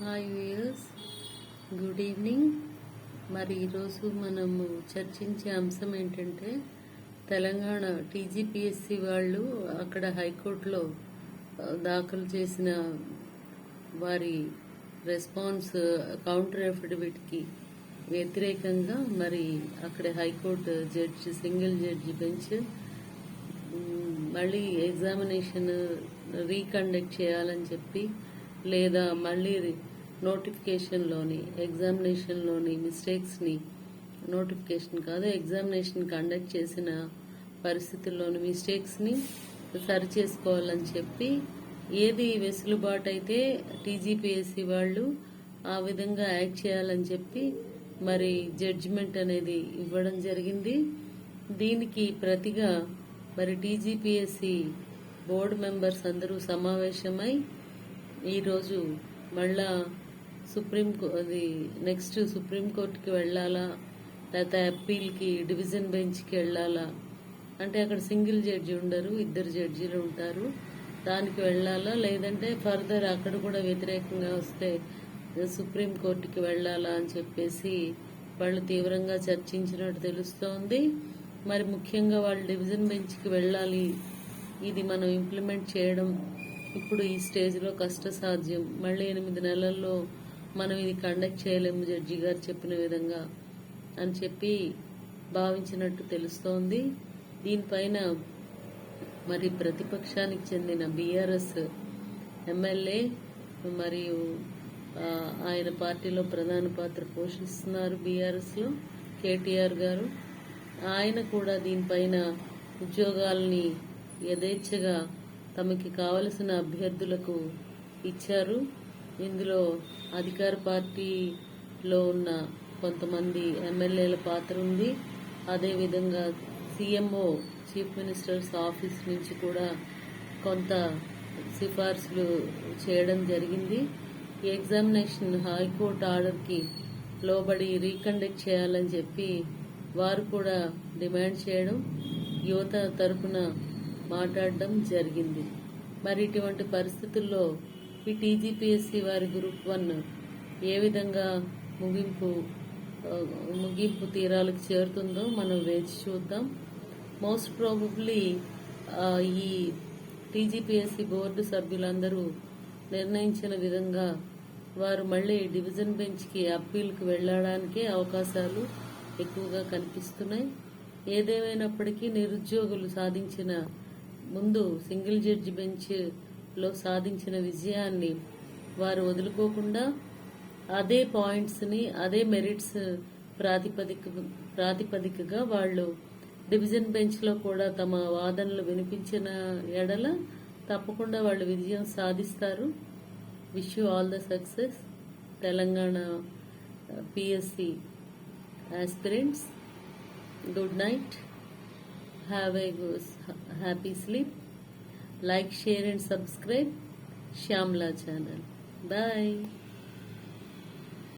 Hi viewers, good evening. మరి ఈరోజు మనము చర్చించే అంశం ఏంటంటే తెలంగాణ టీజీపీఎస్సీ వాళ్ళు అక్కడ హైకోర్టులో దాఖలు చేసిన వారి రెస్పాన్స్ కౌంటర్ అఫిడవిట్కి వ్యతిరేకంగా మరి అక్కడ high court judge single judge bench మళ్ళీ ఎగ్జామినేషన్ రీకండక్ట్ చేయాలని చెప్పి లేదా మళ్ళీ నోటిఫికేషన్లోని ఎగ్జామినేషన్లోని మిస్టేక్స్ని నోటిఫికేషన్ కాదు ఎగ్జామినేషన్ కండక్ట్ చేసిన పరిస్థితుల్లోని మిస్టేక్స్ని సరి చేసుకోవాలని చెప్పి ఏది వెసులుబాటు అయితే టీజీపీఎస్సీ వాళ్ళు ఆ విధంగా యాక్ట్ చేయాలని చెప్పి మరి జడ్జిమెంట్ అనేది ఇవ్వడం జరిగింది. దీనికి ప్రతిగా మరి టీజీపీఎస్సీ బోర్డు మెంబర్స్ అందరూ సమావేశమై ఈరోజు మళ్ళా నెక్స్ట్ సుప్రీంకోర్టుకి వెళ్ళాలా లేకపోతే అప్పీల్కి డివిజన్ బెంచ్కి వెళ్ళాలా అంటే అక్కడ సింగిల్ జడ్జి ఉండరు, ఇద్దరు జడ్జీలు ఉంటారు, దానికి వెళ్ళాలా లేదంటే ఫర్దర్ అక్కడ కూడా వ్యతిరేకంగా వస్తే సుప్రీంకోర్టుకి వెళ్ళాలా అని చెప్పేసి వాళ్ళు తీవ్రంగా చర్చించినట్టు తెలుస్తోంది. మరి ముఖ్యంగా వాళ్ళు డివిజన్ బెంచ్కి వెళ్ళాలి, ఇది మనం ఇంప్లిమెంట్ చేయడం ఇప్పుడు ఈ స్టేజ్లో కష్టసాధ్యం, మళ్ళీ 8 నెలల్లో మనం ఇది కండక్ట్ చేయలేము జడ్జి గారు చెప్పిన విధంగా అని చెప్పి భావించినట్టు తెలుస్తోంది. దీనిపైన మరి ప్రతిపక్షానికి చెందిన బీఆర్ఎస్ ఎమ్మెల్యే మరియు ఆయన పార్టీలో ప్రధాన పాత్ర పోషిస్తున్నారు బీఆర్ఎస్లో కేటీఆర్ గారు, ఆయన కూడా దీనిపైన ఉద్యోగాల్ని యథేచ్ఛగా తమకి కావలసిన అభ్యర్థులకు ఇచ్చారు. ఇందులో అధికార పార్టీలో ఉన్న కొంతమంది ఎమ్మెల్యేల పాత్ర ఉంది. అదేవిధంగా సీఎంఓ చీఫ్ మినిస్టర్స్ ఆఫీస్ నుంచి కూడా కొంత సిఫార్సులు చేయడం జరిగింది. ఈ ఎగ్జామినేషన్ హైకోర్టు ఆర్డర్కి లోబడి రీకండక్ట్ చేయాలని చెప్పి వారు కూడా డిమాండ్ చేయడం, యువత తరపున మాట్లాడడం జరిగింది. మరి ఇటువంటి పరిస్థితుల్లో ఈ టీజీపీఎస్సీ వారి గ్రూప్ 1 ఏ విధంగా ముగింపు తీరాలకు చేరుతుందో మనం వేచి చూద్దాం. మోస్ట్ ప్రాబబ్లీ ఈ టీజీపీఎస్సీ బోర్డు సభ్యులందరూ నిర్ణయించిన విధంగా వారు మళ్ళీ డివిజన్ బెంచ్కి అప్పీల్కి వెళ్ళడానికే అవకాశాలు ఎక్కువగా కనిపిస్తున్నాయి. ఏదేమైనప్పటికీ నిరుద్యోగులు సాధించిన ముందు సింగిల్ జడ్జి బెంచ్లో సాధించిన విజయాన్ని వారు వదులుకోకుండా అదే పాయింట్స్ని అదే మెరిట్స్ ప్రాతిపదికగా వాళ్ళు డివిజన్ బెంచ్లో కూడా తమ వాదనలు వినిపించిన ఎడల తప్పకుండా వాళ్ళు విజయం సాధిస్తారు. Wish you all the success Telangana PSC aspirants. Good night. Have a happy sleep. Like, share and subscribe Shyamla channel. Bye.